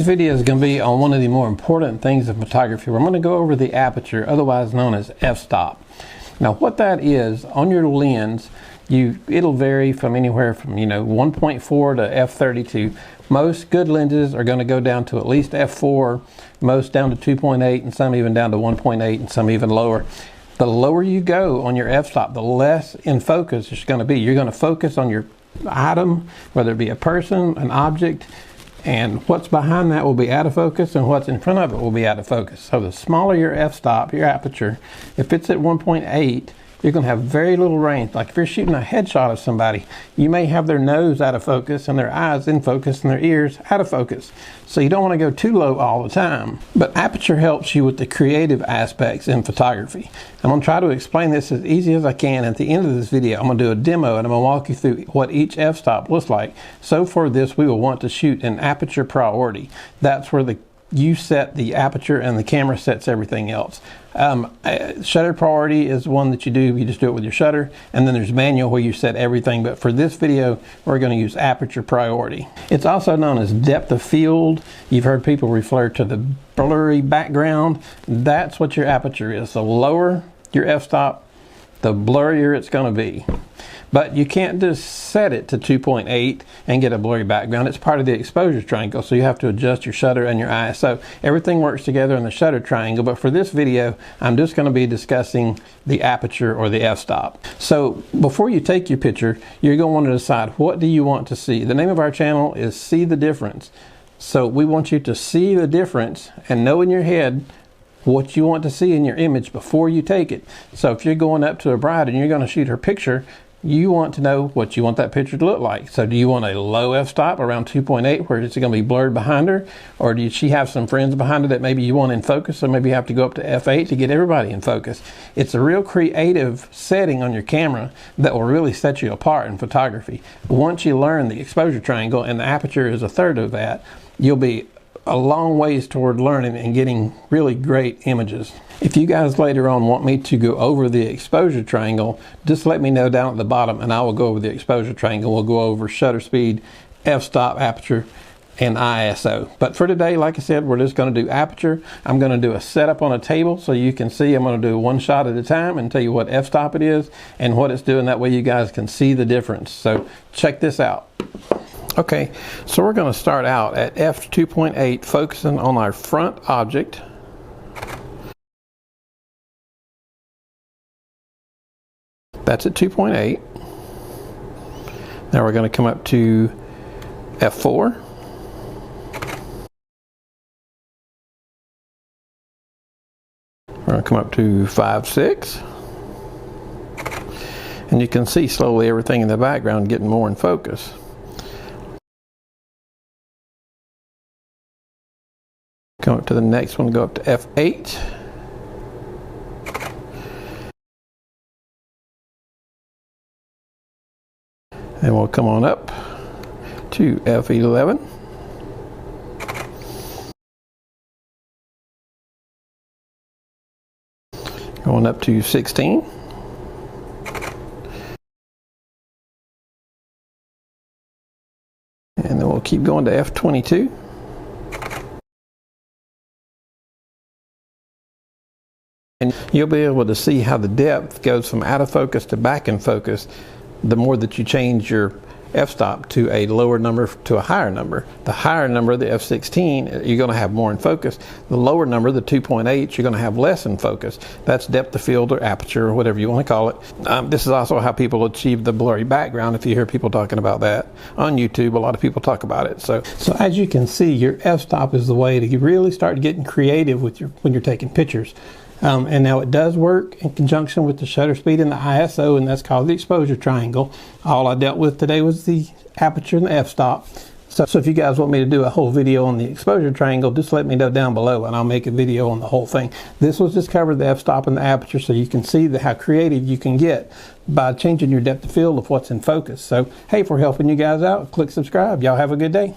Today's video is going to be on one of the more important things in photography. We're going to go over the aperture, otherwise known as f-stop. Now what that is, on your lens, it'll vary from anywhere from 1.4 to f32. Most good lenses are going to go down to at least f4, most down to 2.8, and some even down to 1.8, and some even lower. The lower you go on your f-stop, the less in focus it's going to be. You're going to focus on your item, whether it be a person, an object, and what's behind that will be out of focus, and what's in front of it will be out of focus. So the smaller your f-stop, your aperture, if it's at 1.8, you're going to have very little range. Like if you're shooting a headshot of somebody, you may have their nose out of focus and their eyes in focus and their ears out of focus. So you don't want to go too low all the time. But aperture helps you with the creative aspects in photography. I'm going to try to explain this as easy as I can. At the end of this video, I'm going to do a demo and I'm going to walk you through what each f-stop looks like. So for this, we will want to shoot an aperture priority. That's where you set the aperture and the camera sets everything else. Shutter priority is one that you just do it with your shutter, and then there's manual where you set everything, but for this video we're going to use aperture priority. It's also known as depth of field. You've heard people refer to the blurry background. That's what your aperture is. The lower your f-stop, the blurrier it's going to be. But you can't just set it to 2.8 and get a blurry background. It's part of the exposure triangle, so you have to adjust your shutter and your ISO. Everything works together in the shutter triangle, but for this video, I'm just going to be discussing the aperture or the f-stop. So before you take your picture, you're going to want to decide, what do you want to see? The name of our channel is See the Difference. So we want you to see the difference and know in your head what you want to see in your image before you take it. So if you're going up to a bride and you're going to shoot her picture, you want to know what you want that picture to look like. So do you want a low f-stop around 2.8 where it's going to be blurred behind her? Or does she have some friends behind her that maybe you want in focus, so maybe you have to go up to f8 to get everybody in focus? It's a real creative setting on your camera that will really set you apart in photography. Once you learn the exposure triangle, and the aperture is a third of that, you'll be a long ways toward learning and getting really great images. If you guys later on want me to go over the exposure triangle, just let me know down at the bottom and I will go over the exposure triangle. We'll go over shutter speed, f-stop, aperture, and ISO. But for today, like I said, we're just going to do aperture. I'm going to do a setup on a table so you can see. I'm going to do one shot at a time and tell you what f-stop it is and what it's doing. That way you guys can see the difference. So check this out. Okay, so we're going to start out at f2.8, focusing on our front object. That's at 2.8. Now we're going to come up to f4. We're going to come up to 5.6. And you can see slowly everything in the background getting more in focus. Come up to the next one, go up to f8. And we'll come on up to f11. Going up to 16. And then we'll keep going to f22. And you'll be able to see how the depth goes from out of focus to back in focus the more that you change your f-stop to a lower number to a higher number. The higher number, the f16, you're going to have more in focus. The lower number, the 2.8, you're going to have less in focus. That's depth of field or aperture or whatever you want to call it. This is also how people achieve the blurry background. If you hear people talking about that on YouTube, a lot of people talk about it. So as you can see, your f-stop is the way to really start getting creative with when you're taking pictures. And now it does work in conjunction with the shutter speed and the ISO, and that's called the exposure triangle. All I dealt with today was the aperture and the f-stop. So if you guys want me to do a whole video on the exposure triangle, just let me know down below and I'll make a video on the whole thing. This was just covered the f-stop and the aperture, so you can see how creative you can get by changing your depth of field of what's in focus. So hey, for helping you guys out, click subscribe. Y'all have a good day.